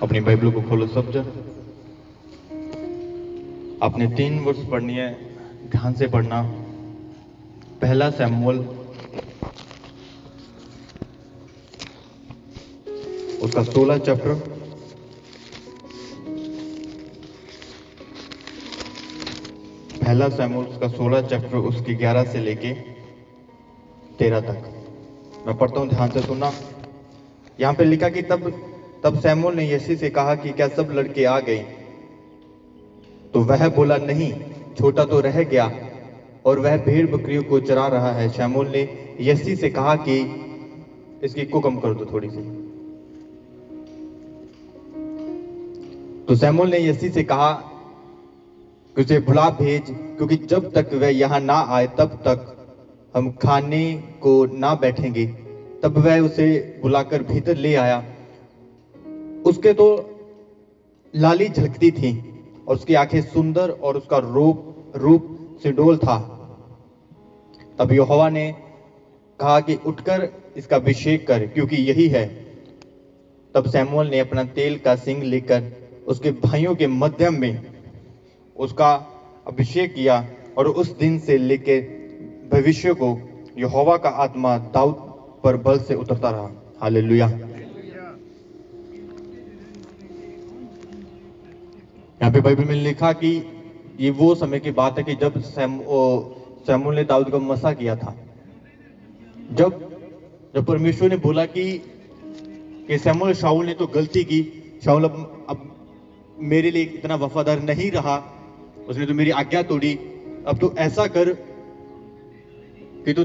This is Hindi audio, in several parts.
अपनी बाइबल को खोलो सब जन। आपने 3 वर्ष पढ़नी है, ध्यान से पढ़ना। पहला सैमुअल उसका 16 चैप्टर, पहला सैमुअल उसका 16 चैप्टर उसकी 11 से लेके 13 तक मैं पढ़ता हूं, ध्यान से सुनना। यहां पे लिखा कि तब सैमुअल ने यिशै से कहा कि क्या सब लड़के आ गए? तो वह बोला, नहीं, छोटा तो रह गया और वह भेड़ बकरियों को चरा रहा है। सैमुअल ने यिशै से कहा कि इसकी इको कम कर दो थोड़ी सी। तो सैमुअल ने यिशै से कहा कि उसे बुला भेज, क्योंकि जब तक वह यहां ना आए तब तक हम खाने को ना बैठेंगे। तब वह उसे बुलाकर भीतर ले आया। उसके तो लाली झलकती थी और उसकी आंखें सुंदर और उसका रूप सिडोल था। तब यहोवा ने कहा कि उठकर इसका अभिषेक कर, क्योंकि यही है। तब सैमुअल ने अपना तेल का सिंग लेकर उसके भाइयों के मध्य में उसका अभिषेक किया, और उस दिन से लेकर भविष्य को यहोवा का आत्मा दाऊद पर बल से उतरता रहा। हालेलुया। यहाँ पे बाइबल में लिखा कि ये वो समय की बात है कि जब सैमुअल ने दाऊद को मसा किया था। जब परमेश्वर ने बोला कि सैमुअल, शाऊल ने तो गलती की, शाऊल अब मेरे लिए इतना वफादार नहीं रहा, उसने तो मेरी आज्ञा तोड़ी। अब तो ऐसा कर कि तू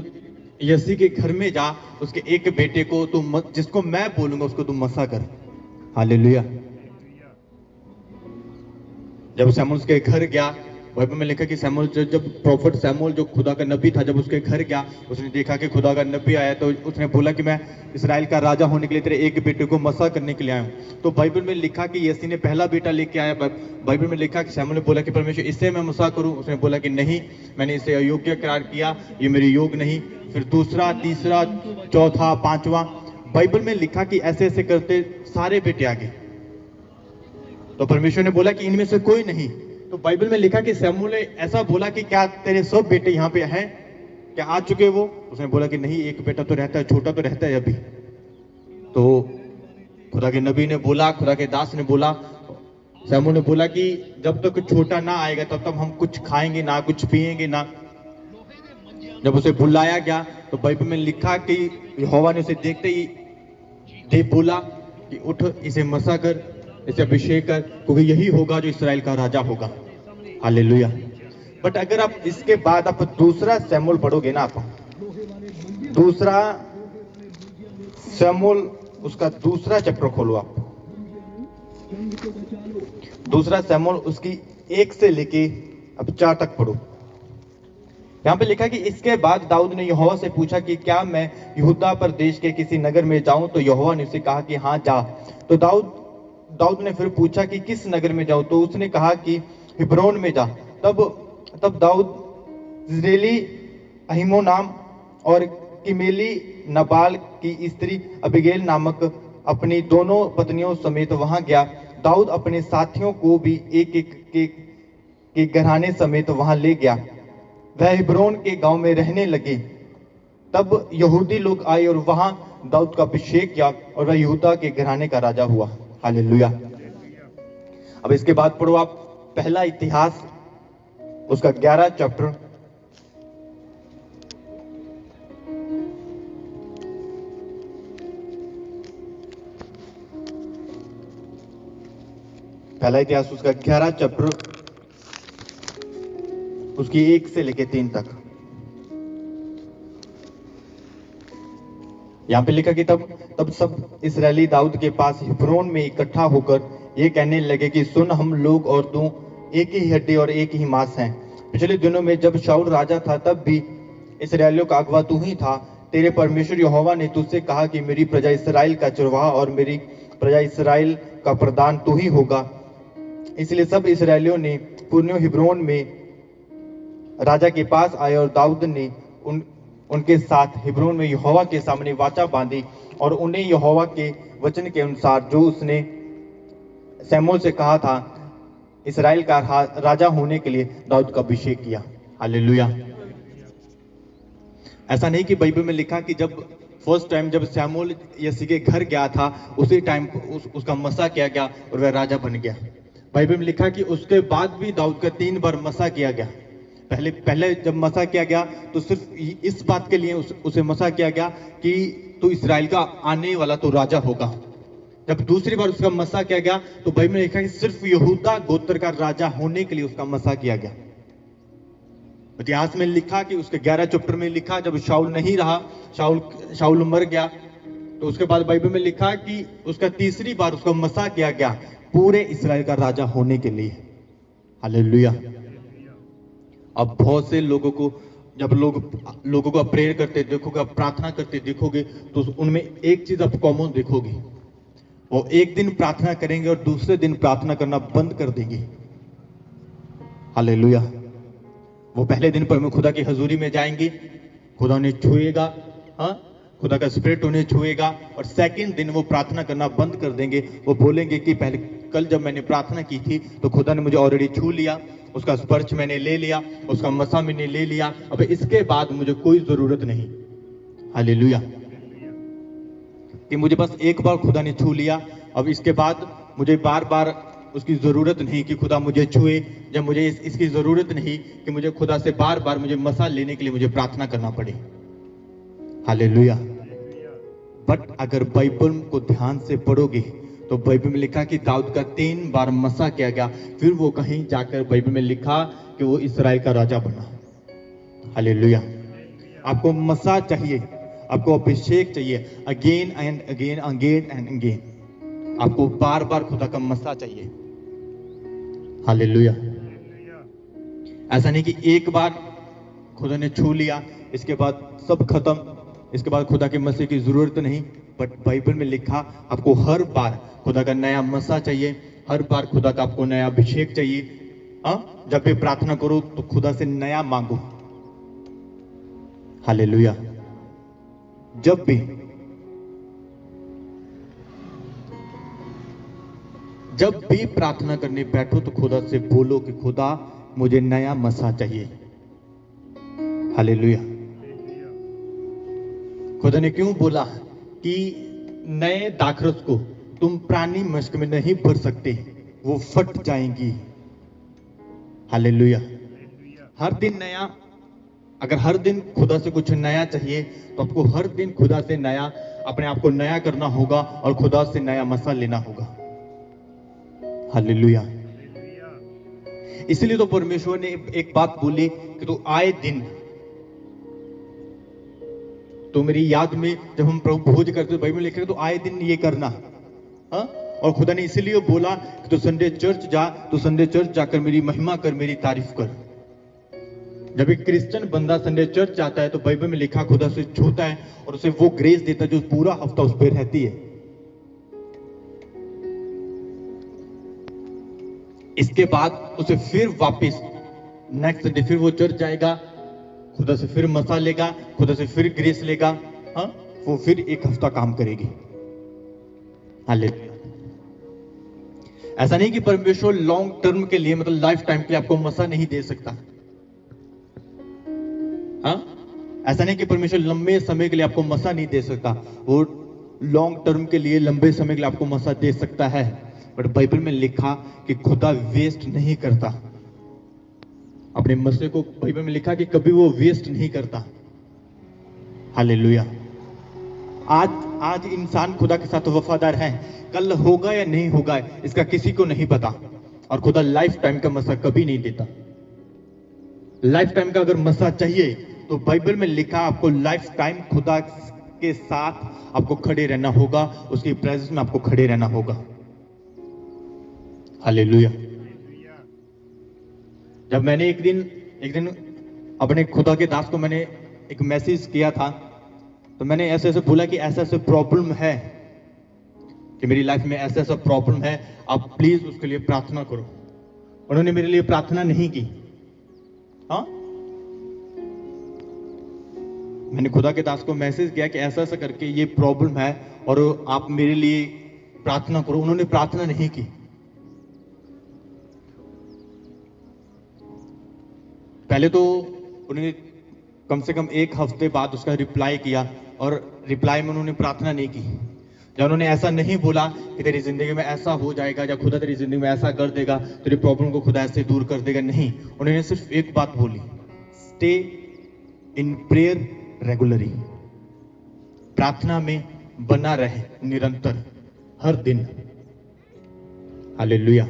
यिशै के घर में जा, उसके एक बेटे को तू जिसको मैं बोलूंगा उसको तू मसा कर। हालेलुया। जब सैमुअल उसके घर गया, बाइबल में लिखा कि सैमुअल जब प्रॉफिट सैमुअल जो खुदा का नबी था, जब उसके घर गया, उसने देखा कि खुदा का नबी आया, तो उसने बोला कि मैं इस्राएल का राजा होने के लिए तेरे एक बेटे को मसा करने के लिए आया हूं। तो बाइबल में लिखा कि यिशै ने पहला बेटा लेके आया। बाइबल में लिखा कि सैमुअल ने बोला कि परमेश्वर, इससे मैं मसा करूं? उसने बोला कि नहीं, मैंने इसे अयोग्य करार किया, ये मेरे योग नहीं। फिर दूसरा, तीसरा, चौथा, पांचवा, बाइबल में लिखा कि ऐसे ऐसे करते सारे बेटे आ गए। तो परमेश्वर ने बोला कि इनमें से कोई नहीं। तो बाइबल में लिखा कि सैमुअल ने ऐसा बोला कि क्या तेरे सब बेटे यहाँ पे हैं? क्या आ चुके वो? उसने बोला कि नहीं, एक बेटा तो रहता है, छोटा तो रहता है अभी। तो खुदा के नबी ने बोला, खुदा के दास ने बोला, सैमुअल ने बोला कि जब तक छोटा ना आएगा तब तक हम कुछ खाएंगे ना, कुछ पिएंगे ना। जब उसे बुलाया गया तो बाइबल में लिखा कि यहोवा ने उसे देखते ही बोला कि उठ, इसे मसा कर, इसे अभिषेक कर, क्योंकि यही होगा जो इस्राएल का राजा होगा। हालेलुया। बट अगर आप इसके बाद आप दूसरा सैमुअल पढ़ोगे ना, आप दूसरा सैमुअल उसका दूसरा चैप्टर खोलो। आप दूसरा सैमुअल उसकी 1 से लेके अब 4 तक पढ़ो। यहां पे लिखा कि इसके बाद दाऊद ने यहोवा से पूछा कि क्या मैं यहूदा प्रदेश के किसी नगर में जाऊं? तो यहोवा ने उसे कहा कि हाँ, जा। तो दाऊद ने फिर पूछा कि किस नगर में जाऊं? तो उसने कहा कि हिब्रोन में जा। तब दाऊद इस्राएली अहीनोआम और किमेली नाबाल की स्त्री अबीगैल नामक अपनी दोनों पत्नियों समेत वहां गया। दाऊद अपने साथियों को भी एक एक के घराने समेत वहां ले गया। वह हिब्रोन के गांव में रहने लगे। तब यहूदी लोग आए और वहां दाऊद का अभिषेक किया, और वह यहूदा के घराने का राजा हुआ। हालेलुया। अब इसके बाद पढ़ो आप पहला इतिहास उसका 11 चैप्टर, पहला इतिहास उसका 11 चैप्टर उसकी 1 से लेके 3 तक। यहां पे लिखा कि तब सब इस्राएली दाऊद के पास हिब्रोन में इकट्ठा होकर ये कहने लगे कि सुन, हम लोग और तू एक ही हड्डी और एक ही मांस हैं। पिछले दिनों में जब शाऊल राजा था तब भी इस्राएलियों का अगुआ तू ही था। तेरे परमेश्वर यहोवा ने तुझसे कहा कि मेरी प्रजा इस्राएल का चरवाहा और मेरी प्रजा इस्राएल का प्रधान तू ही होगा। इसलिए सब इस्राएलियों ने पुरनियों हिब्रोन में राजा के पास आए, और दाऊद ने उनके साथ हिब्रोन में यहोवा के सामने वाचा बांधी, और उन्हें यहोवा के वचन के अनुसार जो उसने शमूएल से कहा था इसराइल का राजा होने के लिए दाऊद का अभिषेक किया। हालेलुया। ऐसा नहीं कि बाइबल में लिखा कि जब फर्स्ट टाइम जब शमूएल यिशै के घर गया था उसी टाइम उसका मसा किया गया और वह राजा बन गया। बाइबल में लिखा कि उसके बाद भी दाऊद का 3 बार मसा किया गया। पहले जब मसा किया गया तो सिर्फ इस बात के लिए उसे मसा किया गया कि तू इस्राएल का आने वाला तो राजा होगा। जब दूसरी बार उसका मसा किया गया तो बाइबल में लिखा कि सिर्फ यहूदा गोत्र का राजा होने के लिए उसका मसा किया गया। इतिहास में लिखा कि उसके 11 चैप्टर में लिखा जब शाऊल नहीं रहा, शाऊल मर गया, तो उसके बाद बाइबल में लिखा कि उसका तीसरी बार उसका मसा किया गया पूरे इस्राएल का राजा होने के लिए। हालेलुया। अब बहुत से लोगों को जब लोगों को प्रेयर करते देखोगे, प्रार्थना करते देखोगे, तो उनमें एक चीज आप कॉमन देखोगे, वो एक दिन प्रार्थना करेंगे और दूसरे दिन प्रार्थना करना बंद कर देंगे। हालेलुया। वो पहले दिन पर में खुदा की हजूरी में जाएंगे, खुदा उन्हें छुएगा, हाँ, खुदा का स्पिरिट उन्हें छुएगा, और सेकंड दिन वो प्रार्थना करना बंद कर देंगे। वो बोलेंगे कि पहले कल जब मैंने प्रार्थना की थी तो खुदा ने मुझे ऑलरेडी छू लिया, उसका स्पर्श मैंने ले लिया, उसका मसा मैंने ले लिया, अब इसके बाद मुझे कोई जरूरत नहीं। हालेलुया। कि मुझे बस एक बार खुदा ने छू लिया, अब इसके बाद मुझे बार बार उसकी जरूरत नहीं कि खुदा मुझे छुए, जब मुझे इसकी जरूरत नहीं कि मुझे खुदा से बार बार मुझे मसा लेने के लिए मुझे प्रार्थना करना पड़े। हालेलुया। बट अगर बाइबल को ध्यान से पढ़ोगे तो बाइबल में लिखा कि दाऊद का 3 बार मसा किया गया, फिर वो कहीं जाकर बाइबल में लिखा कि वो इस्राएल का राजा बना। हालेलुया। आपको मसा चाहिए, आपको अभिषेक चाहिए, again and again, again and again. आपको बार बार खुदा का मसा चाहिए। हालेलुया। ऐसा नहीं कि एक बार खुदा ने छू लिया इसके बाद सब खत्म, इसके बाद खुदा के मसीह की जरूरत नहीं। बट बाइबल में लिखा आपको हर बार खुदा का नया मसा चाहिए, हर बार खुदा का आपको नया अभिषेक चाहिए। हाँ, जब भी प्रार्थना करो तो खुदा से नया मांगो। हालेलुया। जब भी प्रार्थना करने बैठो तो खुदा से बोलो कि खुदा मुझे नया मसा चाहिए। हालेलुया। खुदा ने क्यों बोला कि नए दाखरस को तुम पुरानी मश्क में नहीं भर सकते, वो फट जाएंगी। हालेलुया। हर दिन नया, अगर हर दिन खुदा से कुछ नया चाहिए तो आपको हर दिन खुदा से नया, अपने आप को नया करना होगा और खुदा से नया मसा लेना होगा। हालेलुया। इसलिए तो परमेश्वर ने एक बात बोली कि तू आए दिन, तो मेरी याद में जब हम प्रभु भोज करते बाइबल में लिखा तो आए दिन ये करना। हाँ? और खुदा ने इसीलिए बोला कि तू संडे चर्च जा, तो संडे चर्च जाकर मेरी महिमा कर, मेरी तारीफ कर। जब एक क्रिश्चियन बंदा संडे चर्च जाता है तो बाइबल में लिखा खुदा से छूता है और उसे वो ग्रेस देता है जो पूरा हफ्ता उस पर रहती है। इसके बाद उसे फिर वापस नेक्स्ट संडे फिर वो चर्च जाएगा, खुदा से फिर मसा लेगा, खुदा से फिर ग्रेस लेगा। हाँ, वो फिर एक हफ्ता काम करेगी। हालेलुया। ऐसा नहीं कि परमेश्वर लॉन्ग टर्म के लिए, मतलब लाइफ टाइम के लिए आपको मसा नहीं दे सकता। हाँ, ऐसा नहीं कि परमेश्वर लंबे समय के लिए आपको मसा नहीं दे सकता, वो लॉन्ग टर्म के लिए, लंबे समय के लिए आपको मसा दे सकता है। बट बाइबल में लिखा कि खुदा वेस्ट नहीं करता अपने मसले को। बाइबल में लिखा कि कभी वो वेस्ट नहीं करता। हालेलुया। आज इंसान खुदा के साथ वफादार है, कल होगा या नहीं होगा इसका किसी को नहीं पता। और खुदा लाइफ टाइम का मसा कभी नहीं देता। लाइफ टाइम का अगर मसा चाहिए तो बाइबल में लिखा आपको लाइफ टाइम खुदा के साथ आपको खड़े रहना होगा, उसकी प्रेजेंस में आपको खड़े रहना होगा। हालेलुया। जब मैंने एक दिन अपने खुदा के दास को मैंने एक मैसेज किया था, तो मैंने ऐसे बोला कि ऐसा प्रॉब्लम है, कि मेरी लाइफ में ऐसा प्रॉब्लम है, आप प्लीज उसके लिए प्रार्थना करो। उन्होंने मेरे लिए प्रार्थना नहीं की। हाँ, मैंने खुदा के दास को मैसेज किया कि ऐसा करके ये प्रॉब्लम है और आप मेरे लिए प्रार्थना करो। उन्होंने प्रार्थना नहीं की। पहले तो उन्होंने कम से कम 1 हफ्ते बाद उसका रिप्लाई किया, और रिप्लाई में उन्होंने प्रार्थना नहीं की। या उन्होंने ऐसा नहीं बोला कि तेरी जिंदगी में ऐसा हो जाएगा या खुदा तेरी जिंदगी में ऐसा कर देगा, तेरी प्रॉब्लम को खुदा ऐसे दूर कर देगा। नहीं, उन्होंने सिर्फ एक बात बोली, स्टे इन प्रेयर रेगुलरली। प्रार्थना में बना रहे निरंतर, हर दिन। हालेलुया।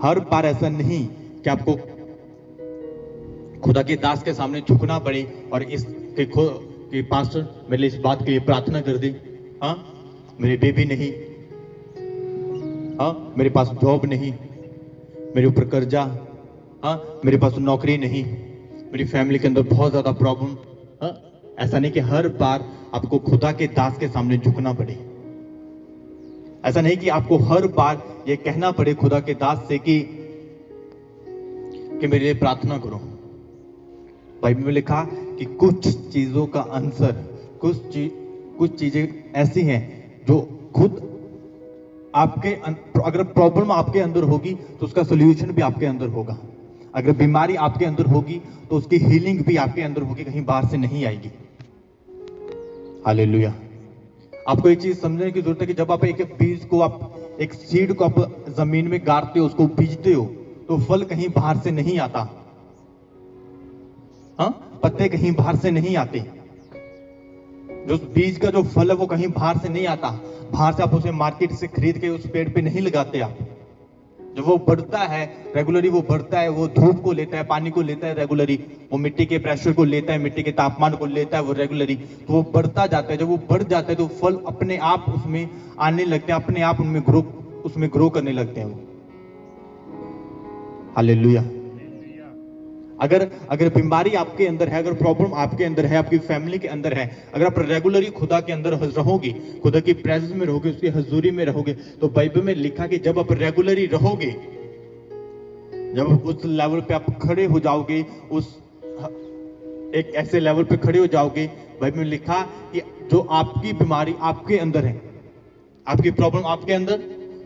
हर बार ऐसा नहीं कि आपको खुदा के दास के सामने झुकना पड़े और इस कि पास्टर मेरे लिए इस बात के लिए प्रार्थना कर दे। हाँ, मेरी बेबी नहीं, हाँ मेरे पास जॉब नहीं, मेरे ऊपर कर्जा, हाँ मेरे पास नौकरी नहीं, मेरी फैमिली के अंदर बहुत ज्यादा प्रॉब्लम। हाँ, ऐसा नहीं कि हर बार आपको खुदा के दास के सामने झुकना पड़े। ऐसा नहीं कि आपको हर बार ये कहना पड़े खुदा के दास से कि मेरे लिए प्रार्थना करो। बाइबल में लिखा कि कुछ चीजों का आंसर, कुछ चीजें ऐसी हैं जो खुद आपके, अगर प्रॉब्लम आपके अंदर होगी तो उसका सोल्यूशन भी आपके अंदर होगा। अगर बीमारी आपके अंदर होगी तो उसकी हीलिंग भी आपके अंदर होगी, कहीं बाहर से नहीं आएगी। हालेलुया। आपको एक चीज समझने की जरूरत है कि जब आप एक बीज को, आप एक सीड को आप जमीन में गाड़ते हो, उसको बीजते हो, तो फल कहीं बाहर से नहीं आता। हाँ, पत्ते कहीं बाहर से नहीं आते। जो बीज का जो फल है वो कहीं बाहर से नहीं आता। बाहर से आप उसे मार्केट से खरीद के उस पेड़ पे नहीं लगाते आप। जब वो बढ़ता है रेगुलरली, वो बढ़ता है, वो धूप को लेता है, पानी को लेता है रेगुलरली, वो मिट्टी के प्रेशर को लेता है, मिट्टी के तापमान को लेता है वो रेगुलरली, तो वो बढ़ता जाता है। जब वो बढ़ जाता है तो फल अपने आप उसमें आने लगते हैं, अपने आप उसमें ग्रो करने लगते हैं वो। हालेलुया। अगर बीमारी आपके अंदर है, अगर प्रॉब्लम आपके अंदर है, आपकी फैमिली के अंदर है, अगर आप रेगुलरली खुदा के अंदर रहोगे, खुदा की प्रेजेंस में रहोगे, उसकी हजूरी में रहोगे, तो बाइबल में लिखा कि जब आप रेगुलरली रहोगे, जब उस लेवल पे आप खड़े हो जाओगे, उस एक ऐसे लेवल पे खड़े हो जाओगे, बाइबल में लिखा कि जो आपकी बीमारी आपके अंदर है, आपकी प्रॉब्लम आपके अंदर,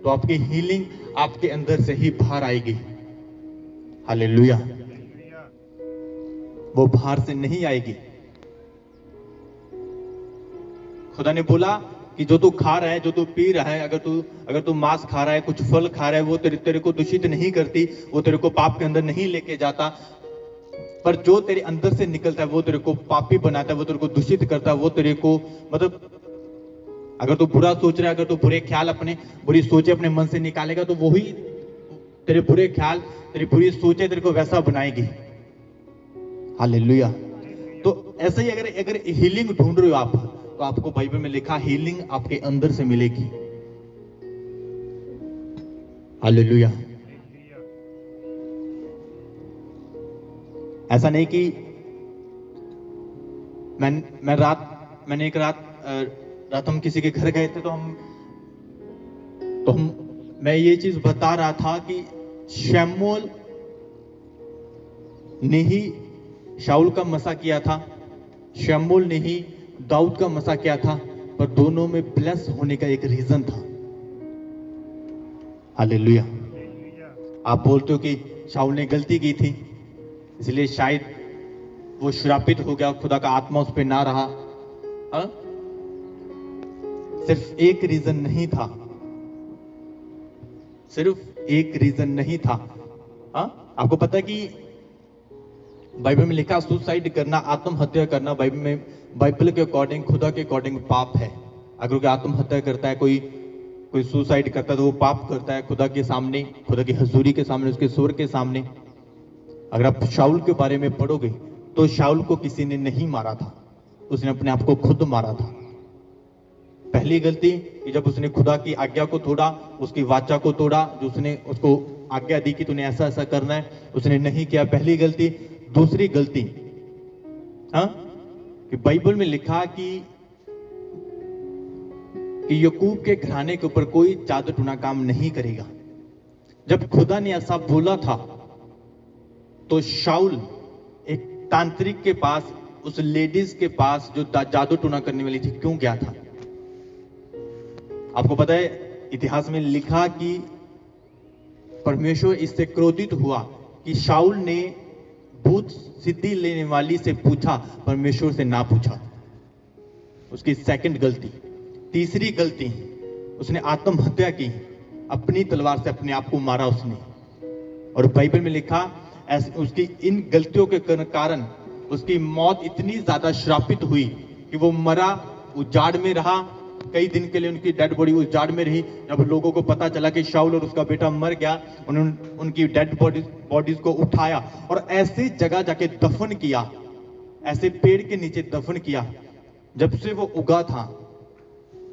तो आपकी हीलिंग आपके अंदर से ही बाहर आएगी। हालेलुया। वो बाहर से नहीं आएगी। खुदा ने बोला कि जो तू खा रहा है, जो तू पी रहा है, अगर तू मांस खा रहा है, कुछ फल खा रहा है, वो तेरे को दूषित नहीं करती, वो तेरे को पाप के अंदर नहीं लेके जाता। पर जो तेरे अंदर से निकलता है वो तेरे को पापी बनाता है, वो तेरे को दूषित करता है, वो तेरे को, मतलब अगर तू बुरा सोच रहा है, अगर तू बुरी सोचे अपने मन से निकालेगा, तो वही तेरे बुरे ख्याल, तेरी बुरी सोचे तेरे को वैसा बनाएगी। हालेलुया। तो ऐसे ही अगर हीलिंग ढूंढ रहे हो आप, तो आपको बाइबल में लिखा हीलिंग आपके अंदर से मिलेगी। हालेलुया। ऐसा नहीं कि मैंने एक रात हम किसी के घर गए थे, तो मैं ये चीज बता रहा था कि शमूएल ने ही शाऊल का मसा किया था, शमूएल ने ही दाऊद का मसा किया था, पर दोनों में ब्लेस होने का एक रीजन था। हालेलुया। आप बोलते हो कि शाऊल ने गलती की थी, इसलिए शायद वो श्रापित हो गया, खुदा का आत्मा उस पर ना रहा। सिर्फ एक रीजन नहीं था, सिर्फ एक रीजन नहीं था। आपको पता है कि बाइबल में लिखा सुसाइड करना, आत्महत्या करना, बाइबल के अकॉर्डिंग, खुदा के अकॉर्डिंग पाप है। अगर कोई आत्महत्या करता है, कोई सुसाइड करता है, तो वो पाप करता है खुदा के सामने, खुदा की हजूरी के सामने, उसके सुर के सामने। अगर आप शाऊल के बारे में पढ़ोगे तो शाऊल को किसी ने नहीं मारा था, उसने अपने आप को खुद मारा था। पहली गलती कि जब उसने खुदा की आज्ञा को तोड़ा, उसकी वाचा को तोड़ा, जो उसने उसको आज्ञा दी कि तूने ऐसा ऐसा करना है, उसने नहीं किया, पहली गलती। दूसरी गलती, कि बाइबल में लिखा कि याकूब के घराने के ऊपर कोई जादू टूना काम नहीं करेगा। जब खुदा ने ऐसा बोला था, तो शाऊल एक तांत्रिक के पास, उस लेडीज के पास जो जादू टूना करने वाली थी, क्यों गया था? आपको पता है इतिहास में लिखा कि परमेश्वर इससे क्रोधित हुआ कि शाऊल ने भूत सिद्धि लेने वाली से पूछा, परमेश्वर से ना पूछा। उसकी सेकंड गलती। तीसरी गलती, उसने आत्महत्या की, अपनी तलवार से अपने आप को मारा उसने। और बाइबल में लिखा उसकी इन गलतियों के कारण उसकी मौत इतनी ज्यादा श्रापित हुई कि वो मरा, उजाड़ में रहा। कई दिन के लिए उनकी डेड बॉडी उजाड़ में रही। जब लोगों को पता चला कि शाऊल और उसका बेटा मर गया, उन्होंने उनकी डेड बॉडीज को उठाया और ऐसी जगह जाके दफन किया, ऐसे पेड़ के नीचे दफन किया। जब से वो उगा था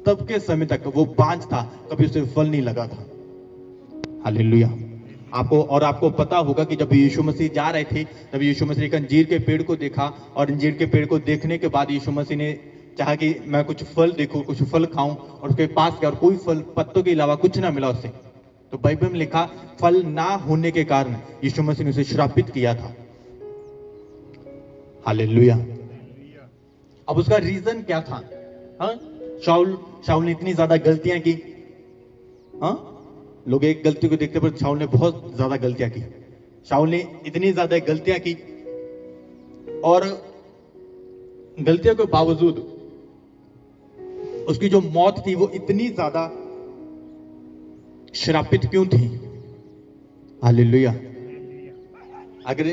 तब के समय तक वो बांझ था, कभी उसे फल नहीं लगा था। हालेलुया। आपको पता होगा कि जब यीशु मसीह जा रहे थे, तब यीशु मसीह एक अंजीर के पेड़ को देखा और अंजीर के पेड़ को देखने के बाद यीशु मसीह ने चाहा कि मैं कुछ फल देखूं, कुछ फल खाऊं, और उसके पास गया और कोई फल, पत्तों के अलावा कुछ ना मिला उसे। तो बाइबल में लिखा फल ना होने के कारण यीशु मसीह ने उसे श्रापित किया था। हालेलुया। अब उसका रीजन क्या था? शाऊल ने इतनी ज्यादा गलतियां की। लोग एक गलती को देखते, पर शाऊल ने बहुत ज्यादा गलतियां की। शाऊल ने इतनी ज्यादा गलतियां की, और गलतियों के बावजूद उसकी जो मौत थी वो इतनी ज्यादा श्रापित क्यों थी? हालेलुया। अगर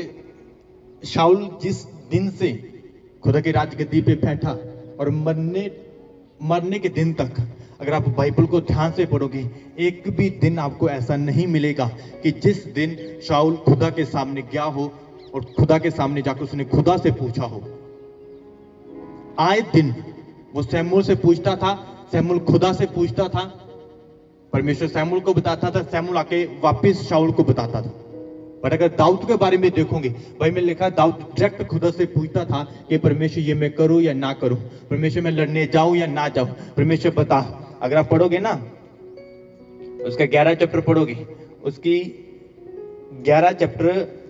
शाऊल जिस दिन से खुदा की राजगद्दी पे बैठा और मरने के दिन तक, अगर आप बाइबल को ध्यान से पढ़ोगे, एक भी दिन आपको ऐसा नहीं मिलेगा कि जिस दिन शाऊल खुदा के सामने गया हो और खुदा के सामने जाकर उसने खुदा से पूछा हो। आए दिन वो सैमुएल से पूछता था, सैमुएल खुदा से पूछता था, परमेश्वर सैमुएल को बताता था, सैमुएल आके वापस शाऊल को बताता था। पर अगर दाऊद के बारे में देखोगे, भाई में लिखा दाऊद डायरेक्ट खुदा से पूछता था कि परमेश्वर ये मैं करूं या ना करूं, परमेश्वर मैं लड़ने जाऊं या ना जाऊं, परमेश्वर बता। अगर आप पढ़ोगे ना, उसका 11 चैप्टर पढ़ोगे, उसकी 11 चैप्टर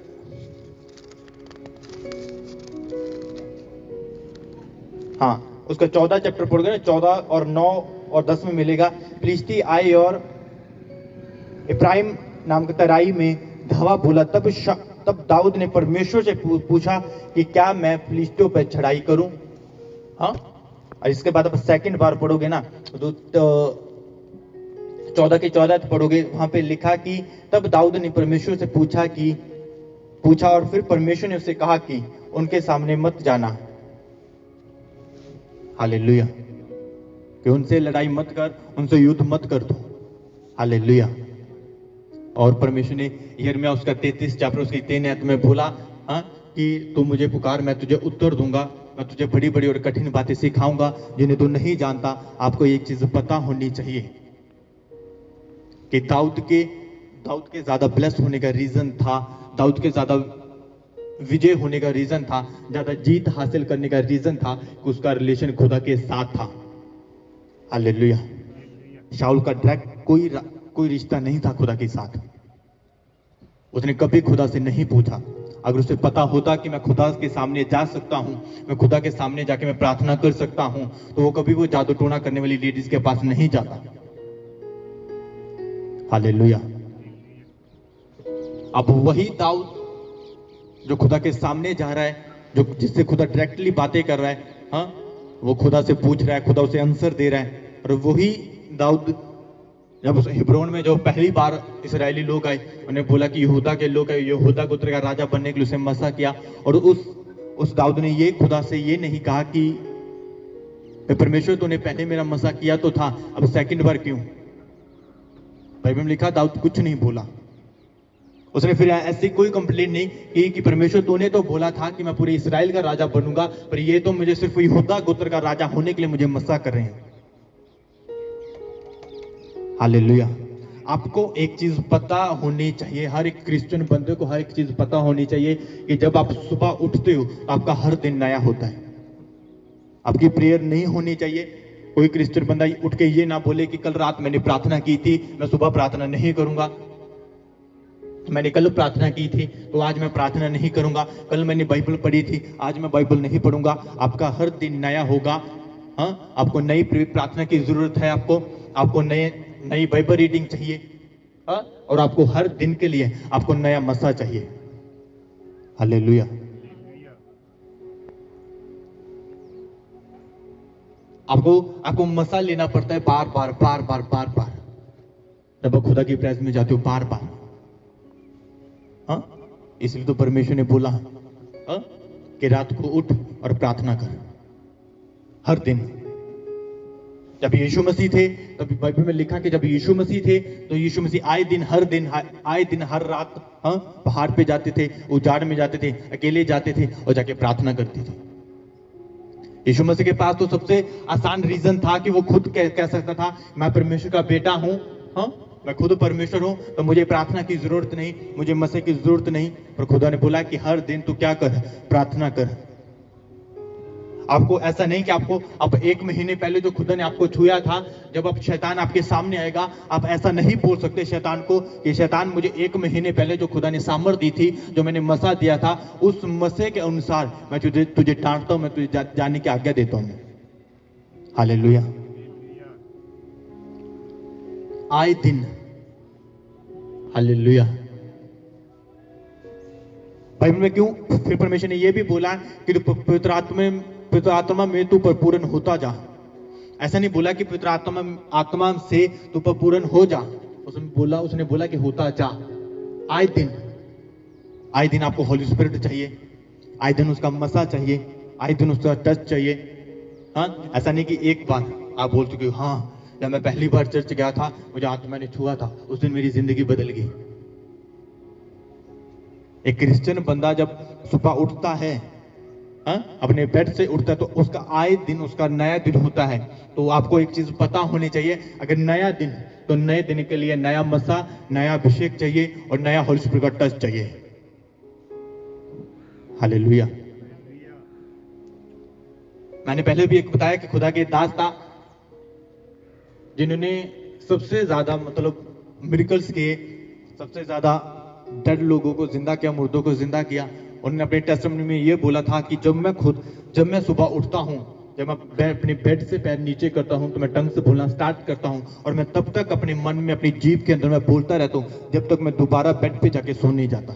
उसका 14 चैप्टर पढ़ोगे ना, 14 और 9 और 10 में मिलेगा, फिलिस्ती आए और इब्राहिम नाम के तराई में धावा बोला। तब दाऊद ने परमेश्वर से पूछा कि क्या मैं फिलिस्तियों पर चढ़ाई करूं? और इसके बाद आप सेकंड बार पढ़ोगे ना, तो 14 के 14 पढ़ोगे, वहां पे लिखा कि तब दाऊद ने परमेश्वर से पूछा और फिर परमेश्वर ने उससे कहा कि उनके सामने मत जाना। हालेलुया। कि उनसे लड़ाई मत कर, उनसे युद्ध मत कर दो। हालेलुया। और परमेश्वर ने यिर्मयाह उसका 33 चैप्टर उसकी 3 आयत में बोला कि तू मुझे पुकार, मैं तुझे उत्तर दूंगा, मैं तुझे बड़ी बड़ी और कठिन बातें सिखाऊंगा जिन्हें तू नहीं जानता। आपको एक चीज पता होनी चाहिए कि दाऊद के ज्यादा ब्लेस्ड होने का रीजन था, दाऊद के ज्यादा विजय होने का रीजन था, ज्यादा जीत हासिल करने का रीजन था कि उसका रिलेशन खुदा के साथ था। हालेलुया। शाऊल का डायरेक्ट कोई रिश्ता नहीं था खुदा के साथ। उसने कभी खुदा से नहीं पूछा। अगर उसे पता होता कि मैं खुदा के सामने जा सकता हूं, मैं खुदा के सामने जाके मैं प्रार्थना कर सकता हूं, तो वो कभी वो जादू टोना करने वाली लेडीज के पास नहीं जाता। हालेलुया। अब वही दाऊद जो खुदा के सामने जा रहा है, जो जिससे खुदा डायरेक्टली बातें कर रहा है, वो खुदा से पूछ रहा है, खुदा उसे आंसर दे रहा है। और वही दाऊद जब उस हिब्रोन में जो पहली बार इस्राएली लोग आए, उन्हें बोला कि यहूदा के लोग, यहूदा गोत्र का राजा बनने के लिए उसे मसा किया, और उस दाऊद ने ये खुदा से ये नहीं कहा कि परमेश्वर तूने पहले मेरा मसा किया तो था, अब सेकंड बार क्यों? बाइबल में लिखा दाऊद कुछ नहीं बोला। उसने फिर ऐसी कोई कंप्लेंट नहीं की कि परमेश्वर तूने तो बोला था कि मैं पूरे इस्राएल का राजा बनूंगा, पर ये तो मुझे सिर्फ यहूदा गोत्र का राजा होने के लिए मुझे मसा कर रहे हैं। हालेलुया। आपको एक चीज पता होनी चाहिए, हर एक क्रिश्चियन बंदे को हर एक चीज पता होनी चाहिए कि जब आप सुबह उठते हो तो आपका हर दिन नया होता है। आपकी प्रेयर नहीं होनी चाहिए। कोई क्रिश्चियन बंदा उठ के ये ना बोले कि कल रात मैंने प्रार्थना की थी, मैं सुबह प्रार्थना नहीं करूंगा। मैंने कल प्रार्थना की थी तो आज मैं प्रार्थना नहीं करूंगा। कल मैंने बाइबल पढ़ी थी, आज मैं बाइबल नहीं पढ़ूंगा। आपका हर दिन नया होगा। आपको नई प्रार्थना की जरूरत है। आपको नई बाइबल रीडिंग चाहिए। हाँ, और आपको हर दिन के लिए आपको नया मसा चाहिए। हालेलुया। आपको आपको मसा लेना पड़ता है बार बार बार बार बार बार, जब आप खुदा की प्रेजेंस में जाते हो बार बार। हाँ, इसलिए तो परमेश्वर ने बोला हाँ, कि रात को उठ और प्रार्थना कर हर दिन। जब यीशु मसीह थे, तब बाइबल में लिखा कि जब यीशु मसीह थे तो यीशु मसीह आए दिन हर रात हाँ पहाड़ पे जाते थे, उजाड़ में जाते थे, अकेले जाते थे और जाके प्रार्थना करते थे। यीशु मसीह के पास तो सबसे आसान रीजन था कि वो खुद कह सकता था मैं परमेश्वर का बेटा हूं, हाँ मैं खुद परमेश्वर हूं, तो मुझे प्रार्थना की जरूरत नहीं, मुझे मसीह की जरूरत नहीं। पर खुदा ने बोला कि हर दिन तू क्या कर, प्रार्थना कर। आपको ऐसा नहीं कि आपको अब 1 महीने पहले जो खुदा ने आपको छुआ था, जब अब शैतान आपके सामने आएगा, आप ऐसा नहीं बोल सकते शैतान को कि शैतान मुझे 1 महीने पहले जो खुदा ने सामर्थ दी थी, जो मैंने मसा दिया था, उस मसे के अनुसार मैं तुझे डांटता हूं, मैं तुझे जाने की आज्ञा देता हूं। हालेलुया। आए दिन। हालेलुया। बाइबल में क्यों फिर परमेश्वर ने यह भी बोला कि तू पवित्र आत्मा में तू परिपूर्ण होता जा। ऐसा नहीं बोला कि पवित्र आत्मा से तू परिपूर्ण हो जा, उसने बोला कि होता जा। आए दिन आपको होली स्पिरिट चाहिए, आए दिन उसका मसा चाहिए, आए दिन उसका टच चाहिए। हाँ, ऐसा नहीं कि एक बार आप बोल चुके हो हाँ जब मैं पहली बार चर्च गया था मुझे आत्मा ने छुआ था, उस दिन मेरी जिंदगी बदल गई। एक क्रिश्चियन बंदा जब सुबह उठता है, अपने बेड से उठता है, तो उसका आए दिन उसका नया दिन होता है। तो आपको एक चीज पता होनी चाहिए, अगर नया दिन, तो नए दिन के लिए नया मसा, नया अभिषेक चाहिए और नया होली स्पिरिट का टच चाहिए। हालेलुया। मैंने पहले भी एक बताया कि खुदा के दास था जिन्होंने सबसे ज्यादा मतलब मिरेकल्स किए, सबसे ज्यादा डेड लोगों को जिंदा किया, मुर्दों को जिंदा किया। उन्होंने अपने टेस्टिमनी में ये बोला था कि जब मैं सुबह उठता हूं, जब मैं अपने बेड से पैर नीचे करता हूं, तो मैं टंग से बोलना स्टार्ट करता हूं और मैं तब तक अपने मन में अपनी जीभ के अंदर मैं बोलता रहता हूं जब तक मैं दोबारा बेड पे जाके सो नहीं जाता।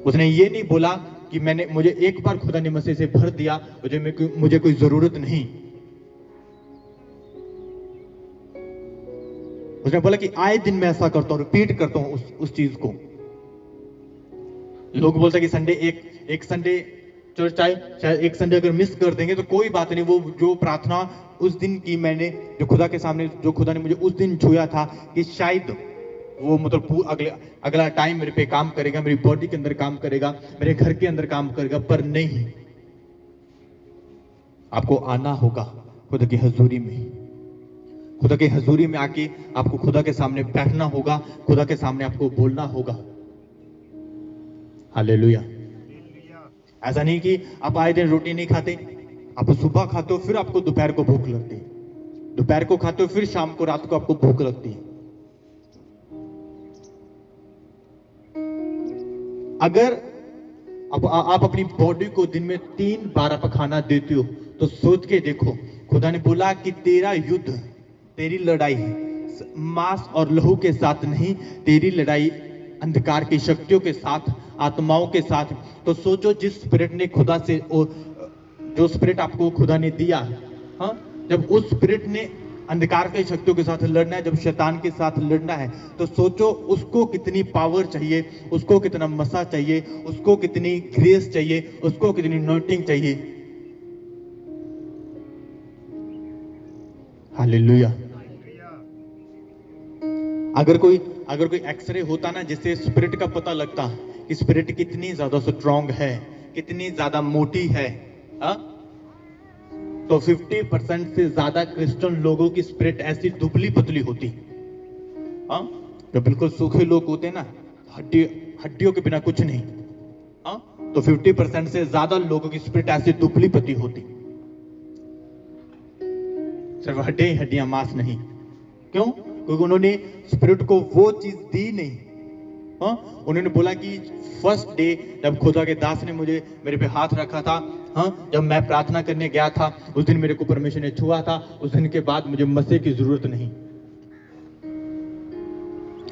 उसने ये नहीं बोला कि मुझे एक बार खुदा ने मसीह से भर दिया, मुझे कोई जरूरत नहीं। उसने बोला कि आए दिन मैं ऐसा करता हूं, रिपीट करता हूं उस चीज को। लोग बोलते हैं कि संडे एक संडे चर्च आए, शायद एक संडे अगर मिस कर देंगे तो कोई बात नहीं, वो जो प्रार्थना उस दिन की मैंने, जो खुदा के सामने, जो खुदा ने मुझे उस दिन छुआ था, कि शायद वो मतलब अगला टाइम मेरे पे काम करेगा, मेरी बॉडी के अंदर काम करेगा, मेरे घर के अंदर काम करेगा। पर नहीं, आपको आना होगा खुदा की हजूरी में। खुदा की हजूरी में आके आपको खुदा के सामने बैठना होगा, खुदा के सामने आपको बोलना होगा। हालेलुया। ऐसा नहीं कि आप आए दिन रोटी नहीं खाते, आप सुबह खाते हो फिर आपको दोपहर को भूख लगती है, दोपहर को खाते हो फिर शाम को रात को आपको भूख लगती है। अगर आप अपनी बॉडी को दिन में 3 बार आप खाना देते हो, तो सोच के देखो, खुदा ने बोला कि तेरा युद्ध, तेरी लड़ाई मांस और लहू के साथ नहीं, तेरी लड़ाई अंधकार की शक्तियों के साथ, आत्माओं के साथ। तो सोचो, जिस स्पिरिट ने खुदा से, जो स्पिरिट आपको खुदा ने दिया, हाँ, जब उस स्पिरिट ने अंधकार की शक्तियों के साथ लड़ना है, जब शैतान के साथ लड़ना है, तो सोचो उसको कितनी पावर चाहिए, उसको कितना मसा चाहिए, उसको कितनी ग्रेस चाहिए, उसको कितनी अनॉइंटिंग चाहिए। हालेलुया। अगर कोई एक्सरे होता ना, जिससे स्पिरिट का पता लगता कि स्पिरिट कितनी ज्यादा स्ट्रांग है, कितनी ज्यादा मोटी है, हा? तो 50% से ज्यादा क्रिश्चियन लोगों की स्पिरिट ऐसी दुबली पतली होती। हाँ, जो बिल्कुल सूखे लोग होते हैं ना, हड्डियों के बिना कुछ नहीं, हाँ, तो 50% से ज्यादा लोगों की स्पिरिट ऐसी दुबली पतली होती। सिर्फ हड्डियां, मांस नहीं। क्यों? क्योंकि उन्होंने स्पिरिट को वो चीज दी नहीं। हाँ, उन्होंने बोला कि फर्स्ट डे जब खुदा के दास ने मेरे पे हाथ रखा था, हाँ, जब मैं प्रार्थना करने गया था, उस दिन मेरे को परमेश्वर ने छुआ था, उस दिन के बाद मुझे मसीह की जरूरत नहीं।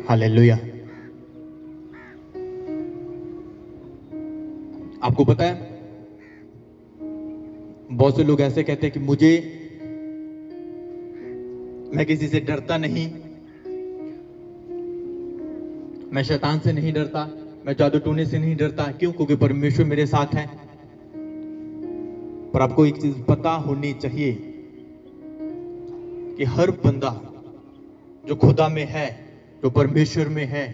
हालेलुया। आपको पता है बहुत से लोग ऐसे कहते हैं कि मैं किसी से डरता नहीं, मैं शैतान से नहीं डरता, मैं जादू टोने से नहीं डरता। क्यों? क्योंकि परमेश्वर मेरे साथ है। पर आपको एक चीज पता होनी चाहिए कि हर बंदा जो खुदा में है, जो परमेश्वर में है,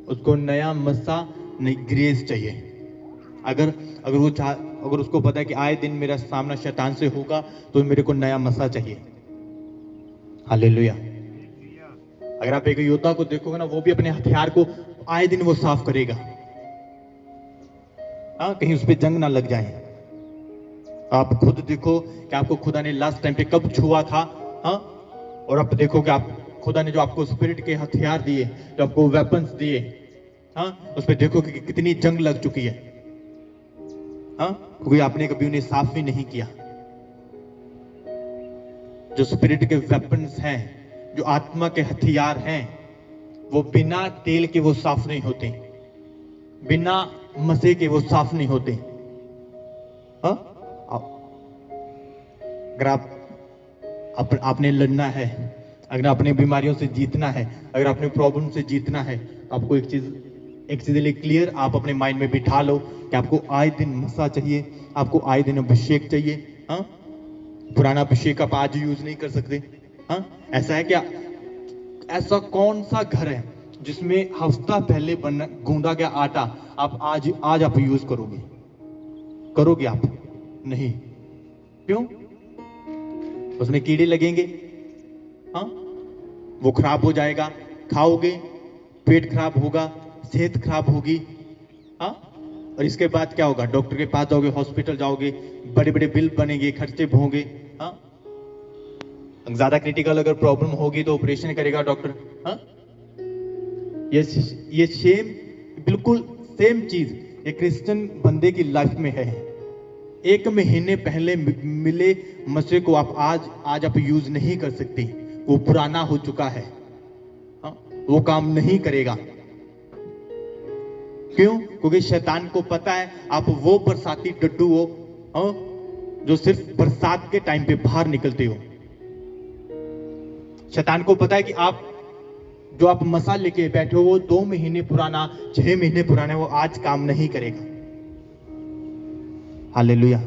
उसको नया मसा, नई ग्रेस चाहिए। अगर अगर उसको पता है कि आए दिन मेरा सामना शैतान से होगा, तो मेरे को नया मसा चाहिए। हालेलुया। अगर आप एक योद्धा को देखोगे ना, वो भी अपने हथियार को आए दिन वो साफ करेगा, हाँ, कहीं उस पर जंग ना लग जाए। आप खुद देखो कि आपको खुदा ने लास्ट टाइम पे कब छुआ था, हाँ, और आप देखो कि आप खुदा ने जो आपको स्पिरिट के हथियार दिए, जो आपको वेपन्स दिए, हाँ, उस पर देखो कि कितनी जंग लग चुकी है, हाँ, क्योंकि आपने कभी उन्हें साफ भी नहीं किया। जो स्पिरिट के वेपन्स हैं, जो आत्मा के हथियार हैं, वो बिना तेल के वो साफ नहीं होते, बिना मसे के वो साफ नहीं होते। हाँ, अगर आपने लड़ना है, अगर आपने बीमारियों से जीतना है, अगर आपने प्रॉब्लम से जीतना है, तो आपको एक चीज लिए क्लियर आप अपने माइंड में बिठा लो कि आपको आए दिन मसा चाहिए, आपको आए दिन अभिषेक चाहिए। हाँ, पुराना अभिषेक आप आज यूज नहीं कर सकते। हाँ, ऐसा है क्या? ऐसा कौन सा घर है जिसमें हफ्ता पहले गूंदा गया आटा आप आज आप यूज करोगे आप? नहीं। क्यों? उसमें कीड़े लगेंगे, हाँ, वो खराब हो जाएगा, खाओगे, पेट खराब होगा, सेहत खराब होगी, हाँ, और इसके बाद क्या होगा? डॉक्टर के पास जाओगे, हॉस्पिटल जाओगे, बड़े बड़े बिल बनेंगे, खर्चे होंगे, हाँ, ज्यादा क्रिटिकल अगर प्रॉब्लम होगी तो ऑपरेशन करेगा डॉक्टर। हाँ, ये सेम, बिल्कुल सेम चीज एक क्रिश्चियन बंदे की लाइफ में है। एक महीने पहले मिले मसे को आप आज आप यूज नहीं कर सकते, वो पुराना हो चुका है, हाँ, वो काम नहीं करेगा। क्यों? क्योंकि शैतान को पता है आप वो बरसाती डड्डू हो, हाँ, जो सिर्फ बरसात के टाइम पे बाहर निकलते हो। शैतान को पता है कि आप जो आप मसा लेके बैठे हो वो 2 महीने पुराना, 6 महीने पुराना, वो आज काम नहीं करेगा। हालेलुया।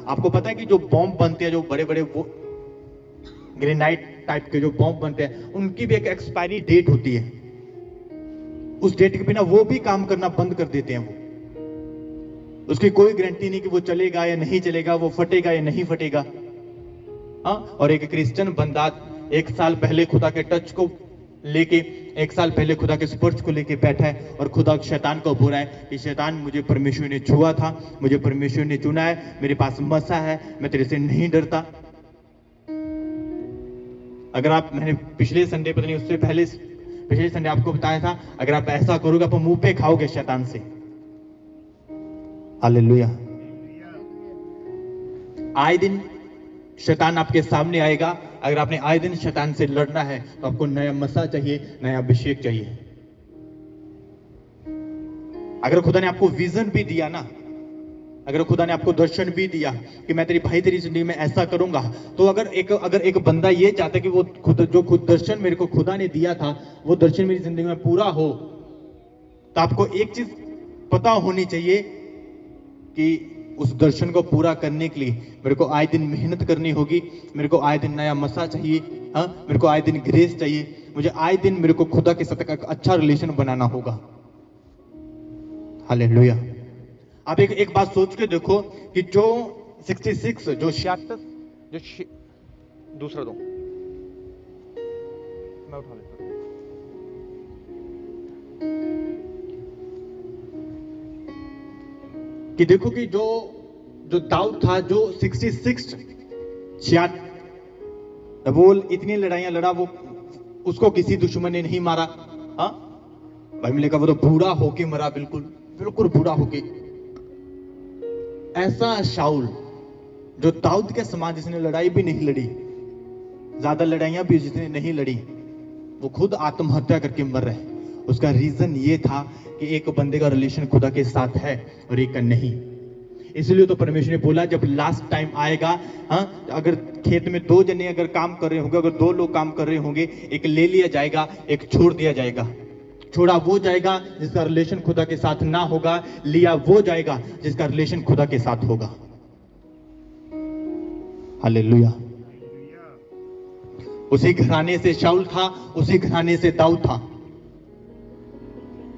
आपको पता है कि जो बॉम्ब बनते हैं, जो बड़े बड़े वो ग्रेनाइट टाइप के जो बॉम्ब बनते हैं, उनकी भी एक एक्सपायरी डेट होती है। उस डेट के बिना वो भी काम करना बंद कर देते हैं। वो उसकी कोई गारंटी नहीं कि वो चलेगा या नहीं चलेगा, वो फटेगा या नहीं फटेगा। हाँ, और एक क्रिश्चियन बंदा 1 साल पहले खुदा के टच को लेके, 1 साल पहले खुदा के स्पर्श को लेके बैठा है, और खुदा शैतान को बोल रहा है कि शैतान, मुझे परमेश्वर ने छुआ था, मुझे परमेश्वर ने चुना है, मेरे पास मसा है, मैं तेरे से नहीं डरता। अगर आप, मैंने पिछले संडे, पता नहीं उससे पहले पिछले संडे आपको बताया था, अगर आप ऐसा करोगे आप मुंह पे खाओगे शैतान से। हालेलुया। आए दिन शैतान आपके सामने आएगा। अगर आपने आए दिन शैतान से लड़ना है तो आपको नया मसा चाहिए, नया अभिषेक चाहिए। अगर खुदा ने आपको विजन भी दिया ना, अगर खुदा ने आपको दर्शन भी दिया कि मैं तेरी जिंदगी में ऐसा करूंगा, तो अगर एक बंदा ये चाहता है कि वो खुद दर्शन मेरे को खुदा ने दिया था, वो दर्शन मेरी जिंदगी में पूरा हो, तो आपको एक चीज पता होनी चाहिए कि उस दर्शन को पूरा करने के लिए मेरे को आए दिन मेहनत करनी होगी, मेरे को आए दिन नया मसा चाहिए, हाँ, मेरे को आए दिन ग्रेस चाहिए, मुझे आए दिन मेरे को खुदा के साथ एक अच्छा रिलेशन बनाना होगा। हालेलुया। आप एक बात सोच के देखो कि जो 66 जो 66 जो दूसरा दो, मैं उठा लेता हूं। कि देखो कि जो दाऊद था, जो 66 वो इतनी लड़ाइयां लड़ा, वो उसको किसी दुश्मन ने नहीं मारा। हाँ, भाई मिले का वो तो बूढ़ा होके मरा, बिल्कुल बिल्कुल बूढ़ा होके। ऐसा शाऊल जो दाऊद के समान जिसने लड़ाई भी नहीं लड़ी, ज्यादा लड़ाइयां भी जिसने नहीं लड़ी, वो खुद आत्महत्या करके मर रहे हैं। उसका रीजन ये था कि एक बंदे का रिलेशन खुदा के साथ है और एक का नहीं। इसलिए तो परमेश्वर ने बोला जब लास्ट टाइम आएगा, हाँ, अगर खेत में 2 जने अगर काम कर रहे होंगे, अगर 2 लोग काम कर रहे होंगे, एक ले लिया जाएगा, एक छोड़ दिया जाएगा। छोड़ा वो जाएगा जिसका रिलेशन खुदा के साथ ना होगा, लिया वो जाएगा जिसका रिलेशन खुदा के साथ होगा। हालेलुया। उसी घराने से शाऊल था, उसी घराने से दाऊद था।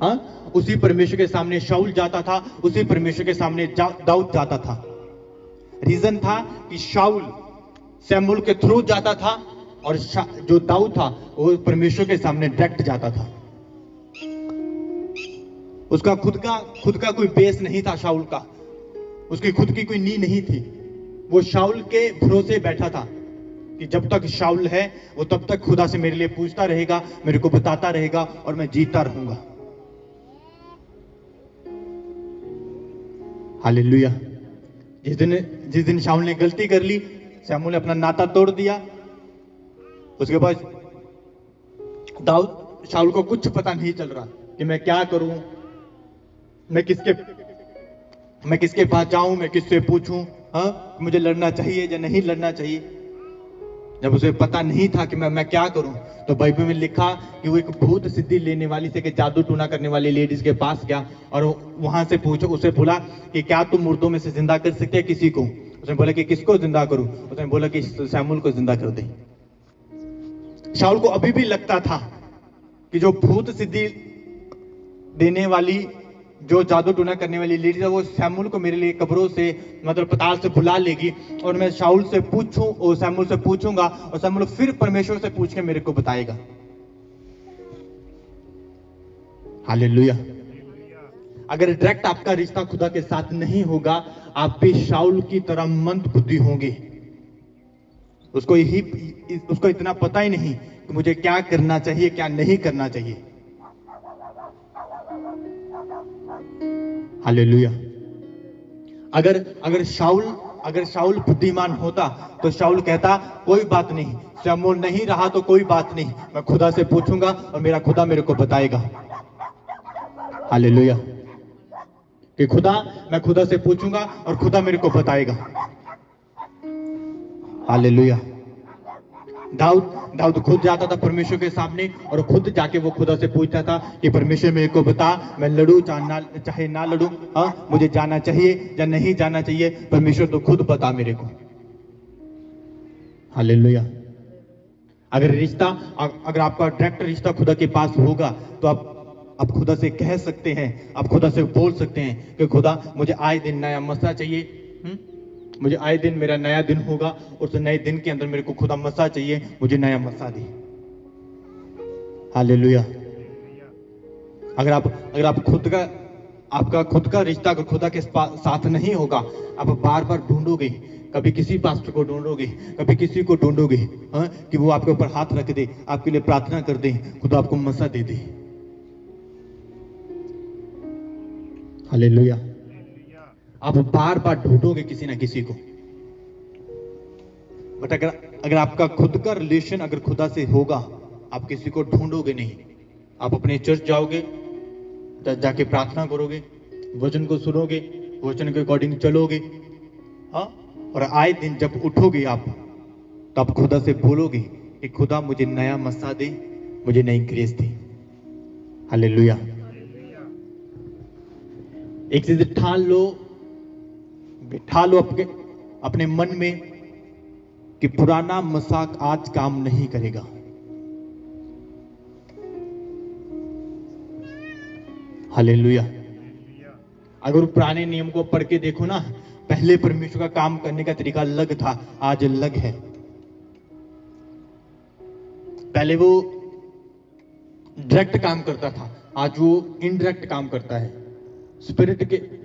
हाँ, उसी परमेश्वर के सामने शाऊल जाता था, उसी परमेश्वर के सामने दाऊद जाता था। रीजन था कि शाऊल शमूएल के थ्रू जाता था और जो दाऊद था वो परमेश्वर के सामने डायरेक्ट जाता था। उसका खुद का कोई बेस नहीं था शाऊल का, उसकी खुद की कोई नींव नहीं थी। वो शाऊल के भरोसे बैठा था कि जब तक शाऊल है वो तब तक खुदा से मेरे लिए पूछता रहेगा, मेरे को बताता रहेगा और मैं जीता रहूंगा। हालेलुया। जिस दिन शाऊल ने गलती कर ली, शमूएल ने अपना नाता तोड़ दिया। उसके बाद दाऊद शाऊल को कुछ पता नहीं चल रहा कि मैं क्या करूं, मैं किसके पास जाऊं, मैं किससे पूछूं, हाँ, मुझे लड़ना चाहिए या नहीं लड़ना चाहिए। जब उसे पता नहीं था कि मैं क्या करूं, तो बाइबल में लिखा कि वो एक भूत सिद्धि लेने वाली से, जादू टूना करने वाली लेडीज के पास गया और वहां से पूछो, उसे बोला कि क्या तुम मुर्दों में से जिंदा कर सकते हैं किसी को। उसने बोला कि किसको जिंदा करूं। उसने बोला कि शमूएल को जिंदा कर दे। शाऊल को अभी भी लगता था कि जो भूत सिद्धि देने वाली, जो जादू टूना करने वाली लेडीज है, वो शमूएल को मेरे लिए कब्रों से, मतलब पताल से बुला लेगी और मैं शाऊल से शमूएल से पूछूंगा और शमूएल फिर परमेश्वर से पूछ के मेरे को बताएगा। हालेलुया। अगर डायरेक्ट आपका रिश्ता खुदा के साथ नहीं होगा, आप भी शाऊल की तरह मंद बुद्धि होंगे। उसको इतना पता ही नहीं कि मुझे क्या करना चाहिए, क्या नहीं करना चाहिए। हालेलुया। अगर शाऊल बुद्धिमान होता तो शाऊल कहता कोई बात नहीं, शमूएल नहीं रहा तो कोई बात नहीं, मैं खुदा से पूछूंगा और मेरा खुदा मेरे को बताएगा। हालेलुया। कि मैं खुदा से पूछूंगा और खुदा मेरे को बताएगा। हालेलुया। दाऊद खुद जाता था परमेश्वर के सामने और खुद जाके वो खुदा से पूछता था कि परमेश्वर मेरे को बता, मैं लड़ूं चाहे ना लड़ूं, हाँ, मुझे जाना चाहिए या नहीं जाना चाहिए, परमेश्वर तो खुद बता मेरे को। हालेलुया। अगर आपका डायरेक्ट रिश्ता खुदा के पास होगा तो आप खुदा से कह सकते हैं, आप खुदा से बोल सकते हैं कि खुदा मुझे आए दिन नया मसा चाहिए, मुझे आए दिन मेरा नया दिन होगा, उस नए दिन के अंदर मेरे को खुदा मसा चाहिए, मुझे नया मसा दे। हालेलुया। अगर आप आपका खुद का रिश्ता अगर खुदा के साथ नहीं होगा, आप बार बार ढूंढोगे, कभी किसी पास्टर को ढूंढोगे, कभी किसी को ढूंढोगे, हाँ, कि वो आपके ऊपर हाथ रख दे, आपके लिए प्रार्थना कर दे, खुदा आपको मसा दे दे। हालेलुया। आप बार बार ढूंढोगे किसी ना किसी को। बट अगर आपका खुद का रिलेशन अगर खुदा से होगा, आप किसी को ढूंढोगे नहीं। आप अपने चर्च जाओगे, जाके प्रार्थना करोगे, वचन को सुनोगे, वचन के अकॉर्डिंग चलोगे, हाँ, और आए दिन जब उठोगे आप, तो आप खुदा से बोलोगे कि खुदा मुझे नया मसा दे, मुझे नई ग्रेस दे। हालेलुया। एक चीज बिठा लो अपने मन में कि पुराना मसाक आज काम नहीं करेगा। हालेलुया। अगर पुराने नियम को पढ़ के देखो ना, पहले परमेश्वर का काम करने का तरीका अलग था, आज अलग है। पहले वो डायरेक्ट काम करता था, आज वो इनडायरेक्ट काम करता है। स्पिरिट के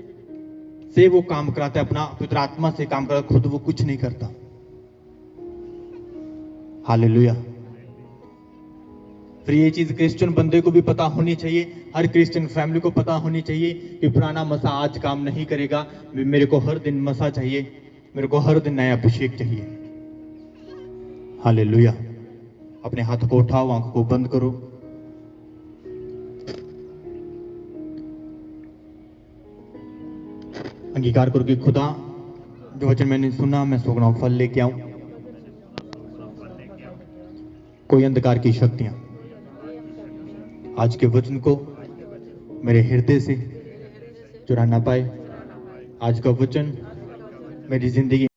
से वो काम कराता है, अपना पवित्र आत्मा से काम करता, खुद वो कुछ नहीं करता। हालेलुया। फिर ये चीज क्रिश्चियन बंदे को भी पता होनी चाहिए, हर क्रिश्चियन फैमिली को पता होनी चाहिए कि पुराना मसा आज काम नहीं करेगा, मेरे को हर दिन मसा चाहिए, मेरे को हर दिन नया अभिषेक चाहिए। हालेलुया। अपने हाथ को उठाओ, आंखों को बंद करो। अंगीकार करो कि खुदा, जो वचन मैंने सुना मैं सोच फल लेके आऊं। कोई अंधकार की शक्तियां आज के वचन को मेरे हृदय से चुरा ना पाए। आज का वचन मेरी जिंदगी